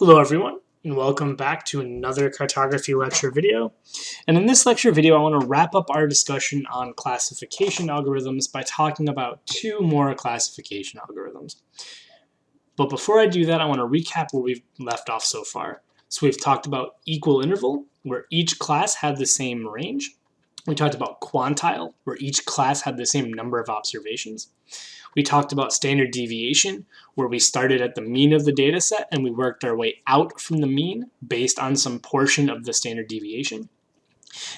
Hello everyone, and welcome back to another cartography lecture video. And in this lecture video, I want to wrap up our discussion on classification algorithms by talking about two more classification algorithms. But before I do that, I want to recap where we've left off so far. So we've talked about equal interval, where each class had the same range. We talked about quantile, where each class had the same number of observations. We talked about standard deviation, where we started at the mean of the data set and we worked our way out from the mean based on some portion of the standard deviation.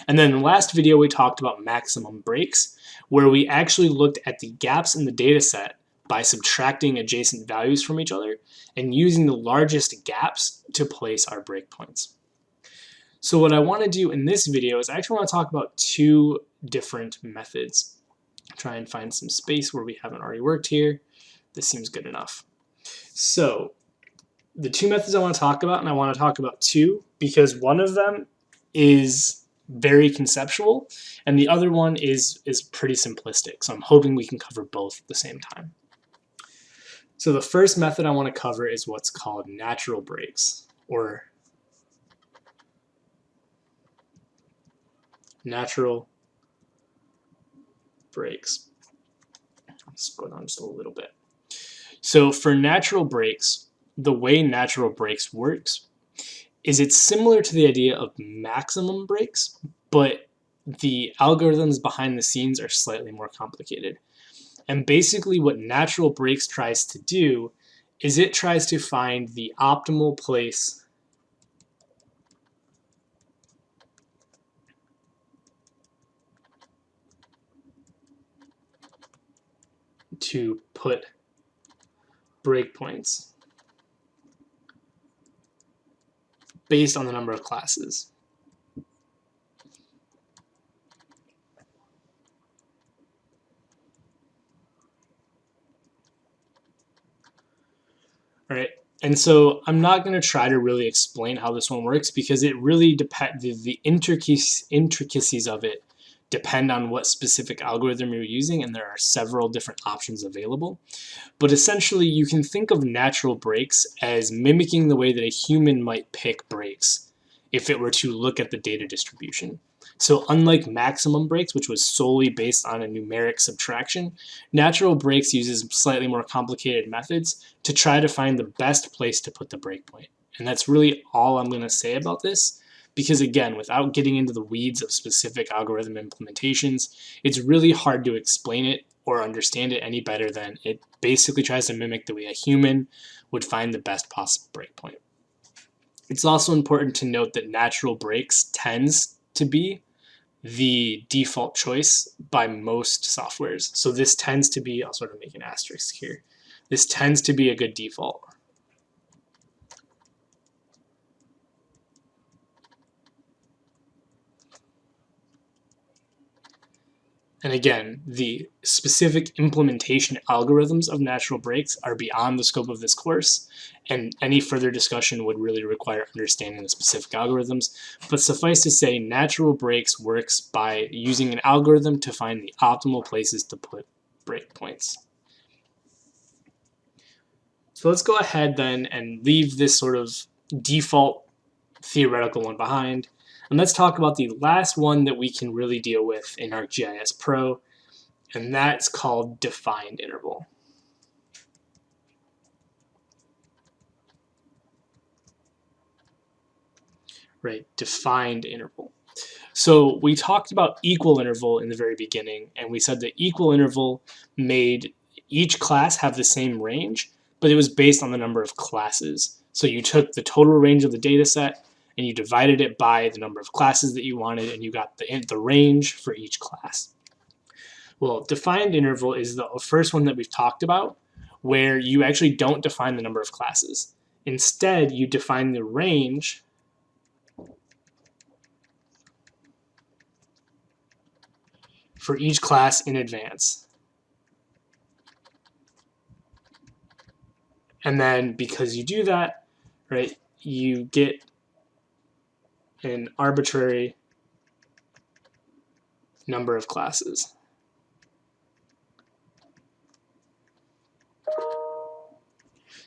And then in the last video, we talked about maximum breaks, where we actually looked at the gaps in the data set by subtracting adjacent values from each other and using the largest gaps to place our breakpoints. So what I want to do in this video is I actually want to talk about two different methods. Try and find some space where we haven't already worked here. This seems good enough. So the two methods I want to talk about, and I want to talk about two because one of them is very conceptual and the other one is pretty simplistic. So I'm hoping we can cover both at the same time. So the first method I want to cover is what's called natural breaks, or natural breaks. Let's go down just a little bit. So for natural breaks, the way natural breaks works is it's similar to the idea of maximum breaks, but the algorithms behind the scenes are slightly more complicated. And basically what natural breaks tries to do is it tries to find the optimal place to put breakpoints based on the number of classes. All right, and so I'm not going to try to really explain how this one works because it really depends. The intricacies of it depend on what specific algorithm you're using, and there are several different options available. But essentially, you can think of natural breaks as mimicking the way that a human might pick breaks if it were to look at the data distribution. So unlike maximum breaks, which was solely based on a numeric subtraction, natural breaks uses slightly more complicated methods to try to find the best place to put the breakpoint. And that's really all I'm going to say about this. Because again, without getting into the weeds of specific algorithm implementations, it's really hard to explain it or understand it any better than it basically tries to mimic the way a human would find the best possible breakpoint. It's also important to note that natural breaks tends to be the default choice by most softwares. So this tends to be, I'll sort of make an asterisk here, this tends to be a good default. And again, the specific implementation algorithms of natural breaks are beyond the scope of this course, and any further discussion would really require understanding the specific algorithms. But suffice to say, natural breaks works by using an algorithm to find the optimal places to put breakpoints. So let's go ahead then and leave this sort of default theoretical one behind. And let's talk about the last one that we can really deal with in ArcGIS Pro, and that's called defined interval. Right, defined interval. So we talked about equal interval in the very beginning, and we said that equal interval made each class have the same range, but it was based on the number of classes. So you took the total range of the data set, and you divided it by the number of classes that you wanted, and you got the range for each class. Well, defined interval is the first one that we've talked about, where you actually don't define the number of classes. Instead, you define the range for each class in advance. And then because you do that, right, you get an arbitrary number of classes.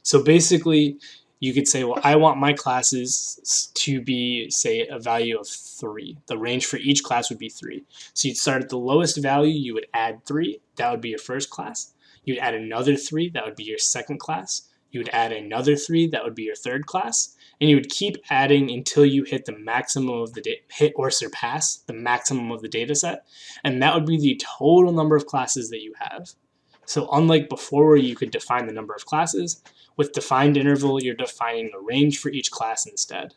So basically, you could say, well, I want my classes to be, say, a value of 3. The range for each class would be 3. So you'd start at the lowest value, you would add 3, that would be your first class. You'd add another 3, that would be your second class. You would add another 3, that would be your third class. And you would keep adding until you hit the maximum of the hit or surpass the maximum of the data set. And that would be the total number of classes that you have. So unlike before where you could define the number of classes, with defined interval, you're defining the range for each class instead.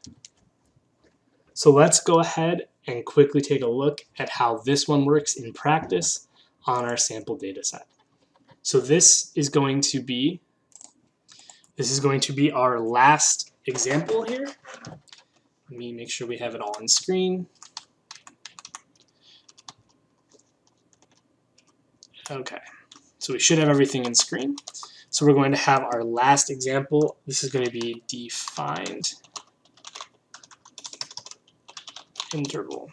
So let's go ahead and quickly take a look at how this one works in practice on our sample data set. So this is going to be our last example here. Let me make sure we have it all on screen. Okay, so we should have everything on screen. So we're going to have our last example. This is going to be defined interval.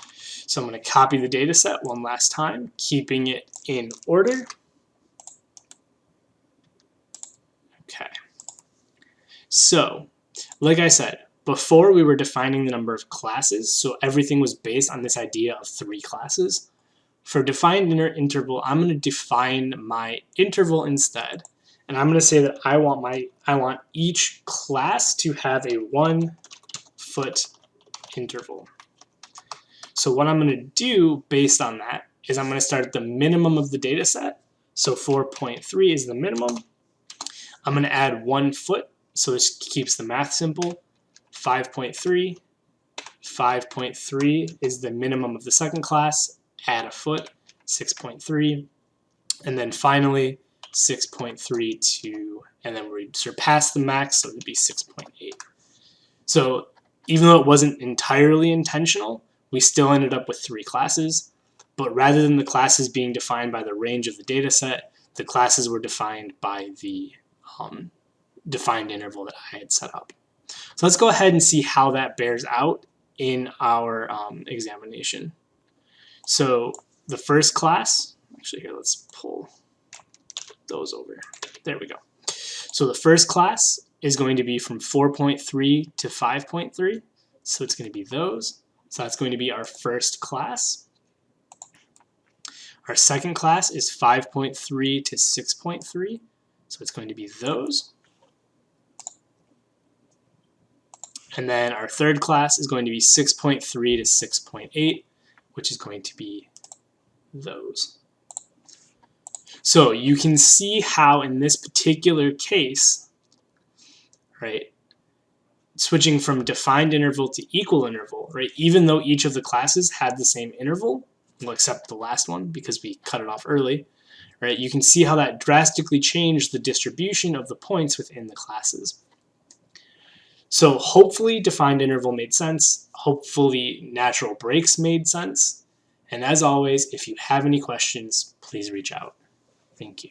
So I'm going to copy the data set one last time, keeping it in order. Okay. So, like I said, before we were defining the number of classes, so everything was based on this idea of 3 classes. For defined interval, I'm going to define my interval instead, and I'm going to say that I want each class to have a 1-foot interval. So what I'm going to do based on that is I'm going to start at the minimum of the data set. So 4.3 is the minimum. I'm going to add 1 foot, so this keeps the math simple. 5.3. 5.3 is the minimum of the second class. Add a foot, 6.3, and then finally 6.3 to, and then we surpass the max, so it would be 6.8. So even though it wasn't entirely intentional, we still ended up with 3 classes, but rather than the classes being defined by the range of the data set, the classes were defined by the defined interval that I had set up. So let's go ahead and see how that bears out in our examination. So the first class, actually here, let's pull those over. There we go. So the first class is going to be from 4.3 to 5.3. So it's going to be those. So that's going to be our first class. Our second class is 5.3 to 6.3. So it's going to be those. And then our third class is going to be 6.3 to 6.8. which is going to be those. So you can see how in this particular case, right, switching from defined interval to equal interval, right, even though each of the classes had the same interval, well, except the last one because we cut it off early, right, you can see how that drastically changed the distribution of the points within the classes. So hopefully defined interval made sense. Hopefully natural breaks made sense. And as always, if you have any questions, please reach out. Thank you.